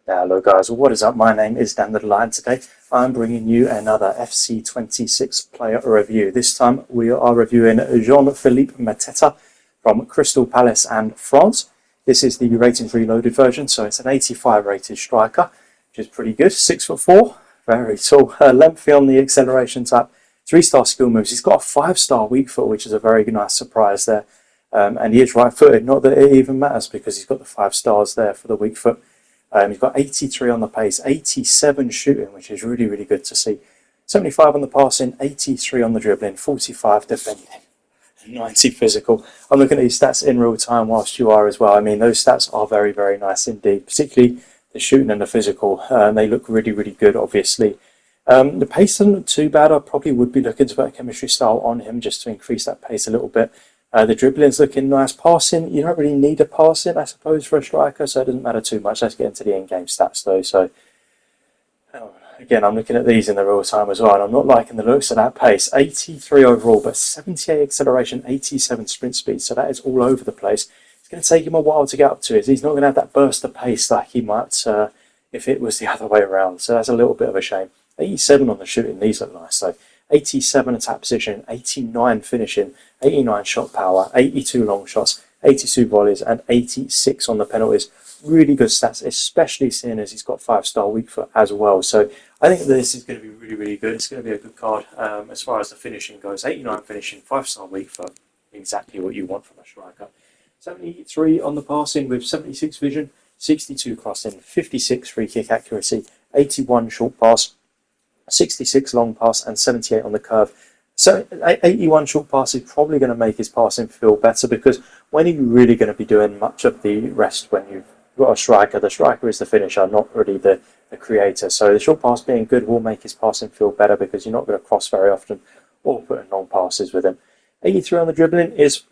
Hello guys, what is up? My name is Dan the Lion. Today I'm bringing you another FC26 player review. This time we are reviewing Jean-Philippe Mateta from Crystal Palace and France. This is the Rated Reloaded version, so it's an 85 rated striker, which is pretty good. 6'4", very tall, lengthy on the acceleration type, 3-star skill moves. He's got a 5-star weak foot, which is a very nice surprise there. And he is right-footed, not that it even matters because he's got the 5 stars there for the weak foot. He's got 83 on the pace, 87 shooting, which is really good to see. 75 on the passing, 83 on the dribbling, 45 defending, 90 physical. I'm looking at these stats in real time whilst you are as well. I mean, those stats are very nice indeed, particularly the shooting and the physical. They look really good, obviously. The pace doesn't look too bad. I probably would be looking to put a chemistry style on him just to increase that pace a little bit. The dribbling's looking nice. Passing, you don't really need a passing, I suppose, for a striker, so it doesn't matter too much. Let's get into the in-game stats, though. So, again, I'm looking at these in the real time as well, and I'm not liking the looks of that pace. 83 overall, but 78 acceleration, 87 sprint speed, so that is all over the place. It's going to take him a while to get up to it. He's not going to have that burst of pace like he might if it was the other way around, so that's a little bit of a shame. 87 on the shooting, these look nice, though. 87 attack position, 89 finishing, 89 shot power, 82 long shots, 82 volleys, and 86 on the penalties. Really good stats, especially seeing as he's got 5-star weak foot as well. So I think this is going to be really good. It's going to be a good card as far as the finishing goes. 89 finishing, 5-star weak foot, exactly what you want from a striker. 73 on the passing with 76 vision, 62 crossing, 56 free kick accuracy, 81 short pass, 66 long pass, and 78 on the curve. So 81 short pass is probably going to make his passing feel better, because when are you really going to be doing much of the rest when you've got a striker? The striker is the finisher, not really the creator. So the short pass being good will make his passing feel better, because you're not going to cross very often or put in long passes with him. 83 on the dribbling is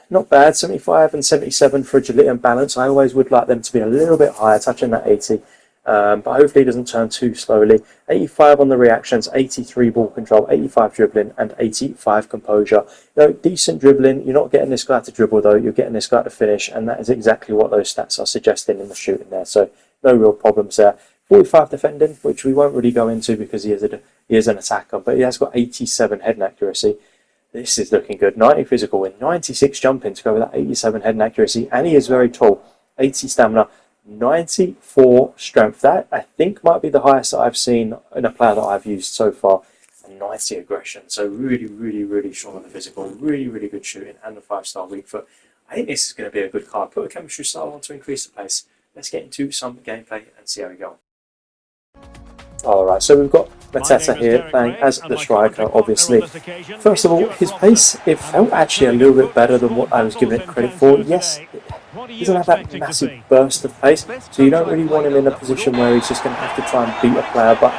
not bad. 75 and 77 for agility and balance. I always would like them to be a little bit higher, touching that 80. But hopefully he doesn't turn too slowly. 85 on the reactions, 83 ball control, 85 dribbling, and 85 composure. Decent dribbling. You're not getting this guy to dribble, though. You're getting this guy to finish, and that is exactly what those stats are suggesting in the shooting there. So no real problems there. 45 defending, which we won't really go into because he is an attacker, but he has got 87 head and accuracy. This is looking good. 90 physical with 96 jumping to go with that 87 head and accuracy, and he is very tall. 80 stamina. 94 strength. That I think might be the highest that I've seen in a player that I've used so far. And 90 aggression. So really strong on the physical. Really good shooting, and the 5-star weak foot. I think this is going to be a good card. Put a chemistry style on to increase the pace. Let's get into some gameplay and see how we go. Alright, so we've got Mateta here playing as the striker, obviously. First of all, his pace, it felt actually a little bit better than what I was giving it credit for. Yes, he doesn't have that massive burst of pace, so you don't really want him in a position where he's just going to have to try and beat a player, but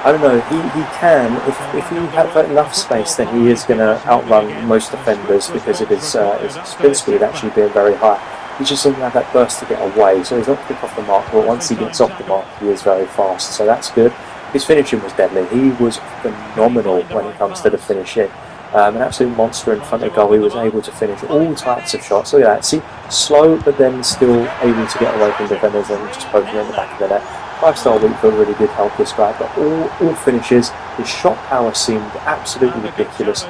I don't know, he can, if he has enough space, then he is going to outrun most defenders because of his sprint speed actually being very high. He just doesn't have that burst to get away, so he's not quick off the mark, but once he gets off the mark, he is very fast, so that's good. His finishing was deadly. He was phenomenal when it comes to the finishing. An absolute monster in front of goal. He was able to finish all types of shots. Look at that. See, slow, but then still able to get away from defenders and just poking in the back of the net. 5-star weak foot really did help this guy, but all finishes. His shot power seemed absolutely ridiculous.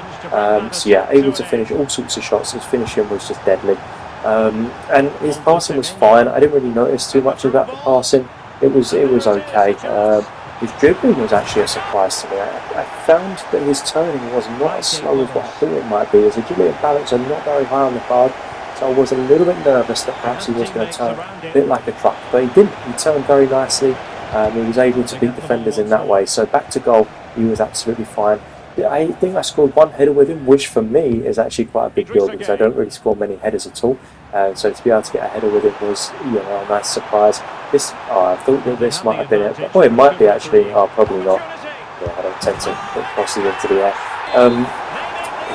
So yeah, able to finish all sorts of shots. His finishing was just deadly. And his passing was fine. I didn't really notice too much about the passing. It was okay. His dribbling was actually a surprise to me. I found that his turning was not as slow as what I thought it might be. His agility and balance are not very high on the card, so I was a little bit nervous that perhaps he was going to turn a bit like a truck, but he didn't. He turned very nicely. He was able to beat defenders in that way. So back to goal, he was absolutely fine. I think I scored one header with him, which for me is actually quite a big deal because I don't really score many headers at all. So to be able to get a header with him was, a nice surprise. I thought that this might have been it. Oh, it might be actually. Oh, probably not. Yeah, I don't tend to put crosses into the air.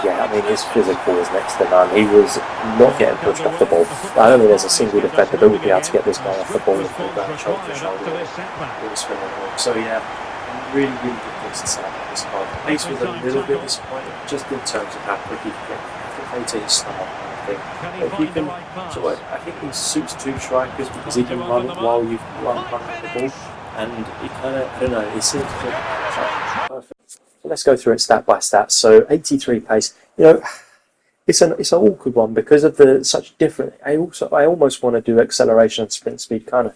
Yeah, I mean, his physical was next to none. He was not getting pushed off the ball. I don't think there's a single defender that would be able to get this guy off the ball if he got shoulder to shoulder. It was phenomenal. So yeah, really good things to say about this card. The pace was a little bit disappointing, just in terms of how quick he could get to his start. thing. But if you can, I think he suits two strikers because he can run while you've run the ball, and he kind of, I don't know, he seems to perfect. So let's go through it stat by stat. So 83 pace, you know, it's an awkward one because of the such different. I almost want to do acceleration and sprint speed kind of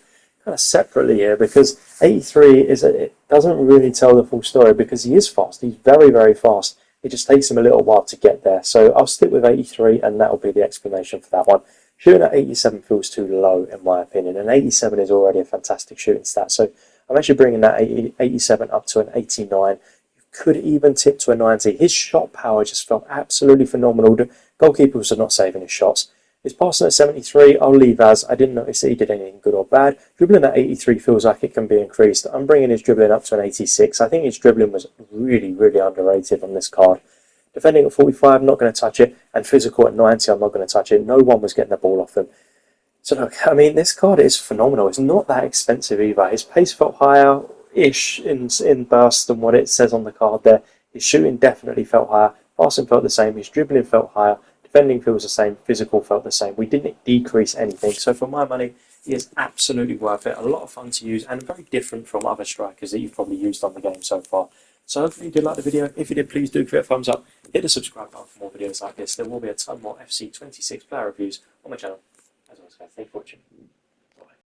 separately here, because 83 it doesn't really tell the full story because he is fast. He's very, very fast. It just takes him a little while to get there. So I'll stick with 83, and that'll be the explanation for that one. Shooting at 87 feels too low in my opinion, and 87 is already a fantastic shooting stat. So I'm actually bringing that 87 up to an 89. You could even tip to a 90. His shot power just felt absolutely phenomenal. The goalkeepers are not saving his shots. His passing at 73, I'll leave as. I didn't notice that he did anything good or bad. Dribbling at 83 feels like it can be increased. I'm bringing his dribbling up to an 86. I think his dribbling was really, really underrated on this card. Defending at 45, I'm not going to touch it. And physical at 90, I'm not going to touch it. No one was getting the ball off him. So look, I mean, this card is phenomenal. It's not that expensive either. His pace felt higher-ish in burst than what it says on the card there. His shooting definitely felt higher. Passing felt the same. His dribbling felt higher. Defending feels the same, physical felt the same. We didn't decrease anything. So for my money, he is absolutely worth it. A lot of fun to use and very different from other strikers that you've probably used on the game so far. So hopefully you did like the video. If you did, please do give it a thumbs up. Hit the subscribe button for more videos like this. There will be a ton more FC 26 player reviews on my channel. As always, guys, thank you for watching.